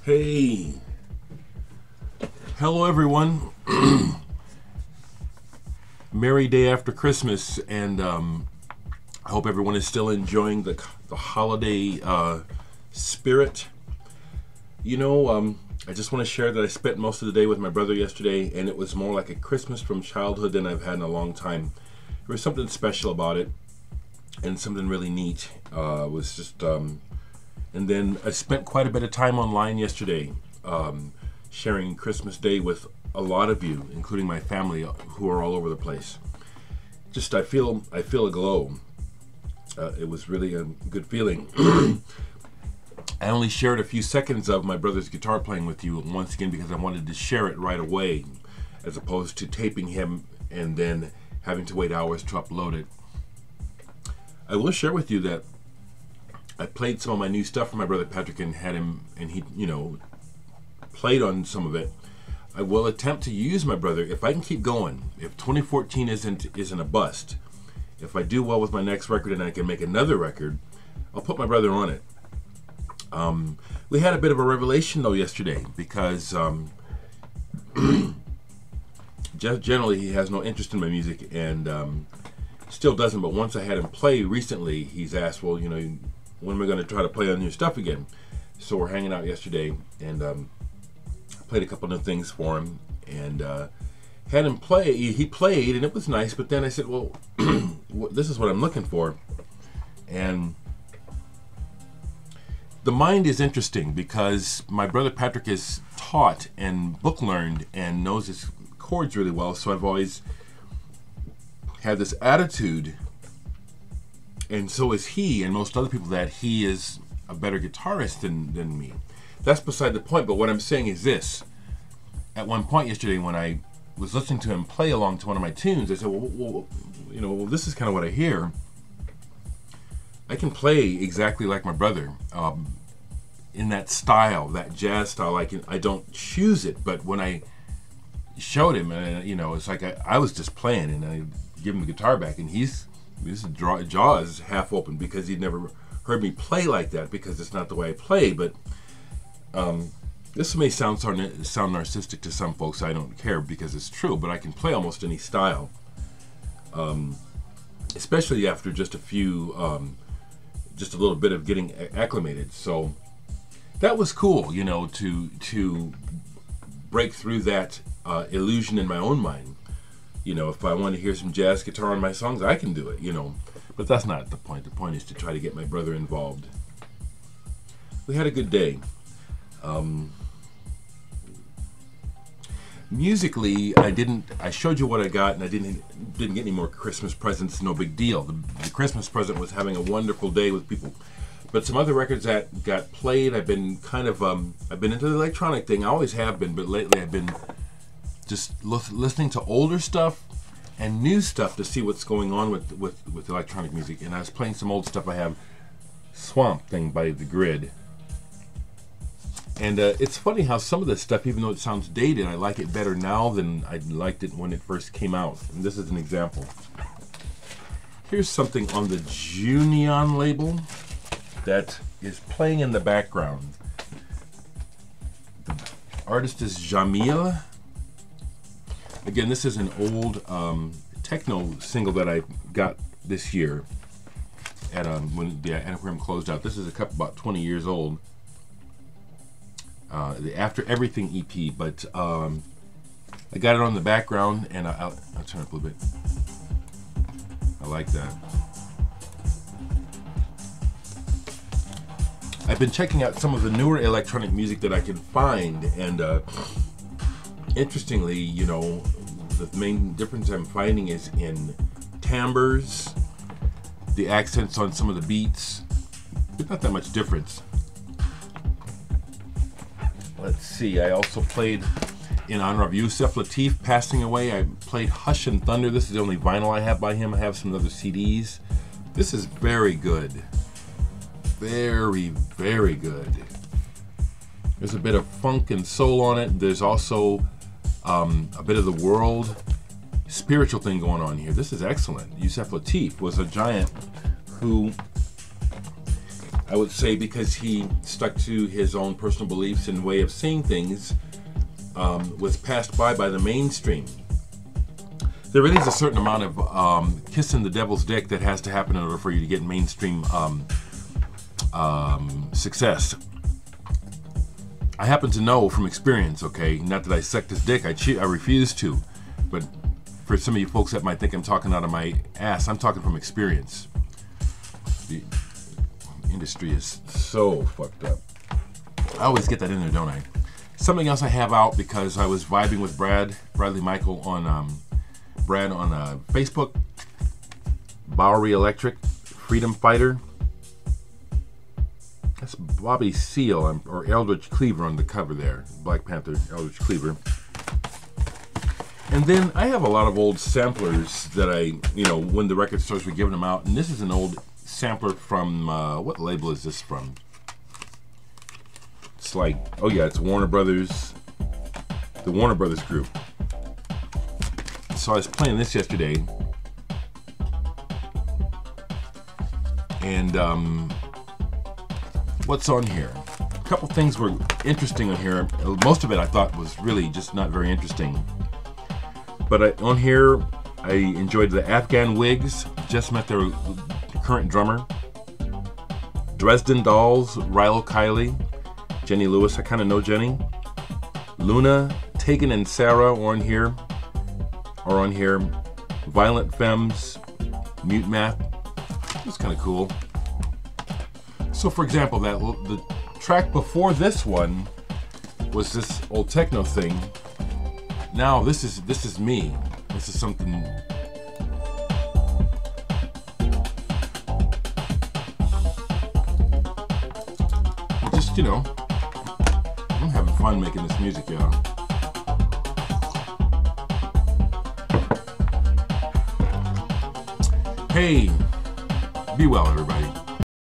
Hey, hello everyone. Merry day after Christmas, and I hope everyone is still enjoying the holiday spirit. I just want to share that I spent most of the day with my brother yesterday, and it was more like a Christmas from childhood than I've had in a long time. There was something special about it, and something really neat. Was just and then I spent quite a bit of time online yesterday, sharing Christmas Day with a lot of you, including my family, who are all over the place. Just I feel a glow. It was really a good feeling. I only shared a few seconds of my brother's guitar playing with you once again because I wanted to share it right away, as opposed to taping him and then having to wait hours to upload it. I will share with you that I played some of my new stuff for my brother Patrick and had him, and he, played on some of it. I will attempt to use my brother if I can keep going. If 2014 isn't a bust, if I do well with my next record and I can make another record, I'll put my brother on it. We had a bit of a revelation though yesterday because generally he has no interest in my music and still doesn't. But once I had him play recently, he's asked, well, when am I going to try to play on your stuff again? So we're hanging out yesterday, and I played a couple of things for him, and had him play. He played, and it was nice. But then I said, well, this is what I'm looking for. And the mind is interesting because my brother Patrick is taught and book learned and knows his chords really well. So I've always had this attitude, and so is he and most other people, that he is a better guitarist than me. That's beside the point, but what I'm saying is this. At one point yesterday when I was listening to him play along to one of my tunes, I said, well, this is kind of what I hear. I can play exactly like my brother, in that style, that jazz style. I don't choose it, but when I showed him, it's like I was just playing, and I give him the guitar back, and his jaw is half open because he'd never heard me play like that, because it's not the way I play. But this may sound narcissistic to some folks. I don't care because it's true, but I can play almost any style, especially after just a little bit of getting acclimated. So that was cool, to break through that illusion in my own mind. If I want to hear some jazz guitar on my songs, I can do it, But that's not the point. The point is to try to get my brother involved. We had a good day. Musically, I showed you what I got, and I didn't get any more Christmas presents. No big deal. The Christmas present was having a wonderful day with people. But some other records that got played, I've been I've been into the electronic thing. I always have been, but lately I've been just listening to older stuff and new stuff to see what's going on with electronic music. And I was playing some old stuff. I have Swamp Thing by The Grid. And it's funny how some of this stuff, even though it sounds dated, I like it better now than I liked it when it first came out. And this is an example. Here's something on the Junion label that is playing in the background. The artist is Jamil. Again, this is an old techno single that I got this year at when the Antiquarium closed out. This is about 20 years old. The After Everything EP, but I got it on the background, and I'll turn it up a little bit. I like that. I've been checking out some of the newer electronic music that I can find, and interestingly, the main difference I'm finding is in timbres, the accents on some of the beats. There's not that much difference. Let's see, I also played, in honor of Yusef Lateef passing away, I played Hush and Thunder. This is the only vinyl I have by him. I have some other CDs. This is very good. Very, very good. There's a bit of funk and soul on it. There's also a bit of the world spiritual thing going on here. This is excellent. Yusef Lateef was a giant who I would say because he stuck to his own personal beliefs and way of seeing things, was passed by the mainstream. There really is a certain amount of kissing the devil's dick that has to happen in order for you to get mainstream success. I happen to know from experience, okay, not that I sucked his dick, I refuse to, but for some of you folks that might think I'm talking out of my ass, I'm talking from experience. The industry is so fucked up. I always get that in there, don't I? Something else I have out because I was vibing with Bradley Michael on Brad on Facebook. Bowery Electric, Freedom Fighter. That's Bobby Seale or Eldridge Cleaver on the cover there. Black Panther, Eldridge Cleaver. And then I have a lot of old samplers that when the record stores were giving them out. And this is an old sampler from, what label is this from? It's like, oh yeah, it's Warner Brothers, the Warner Brothers group. So I was playing this yesterday. And what's on here? A couple things were interesting on here. Most of it I thought was really just not very interesting. But on here, I enjoyed the Afghan Wigs. Just met their current drummer. Dresden Dolls, Rilo Kiley, Jenny Lewis. I kind of know Jenny. Luna, Tegan and Sarah are on here. Violent Femmes, Mute Math. It's kind of cool. So, for example, the track before this one was this old techno thing. Now this is me. This is something. Just I'm having fun making this music, y'all. Hey, be well, everybody.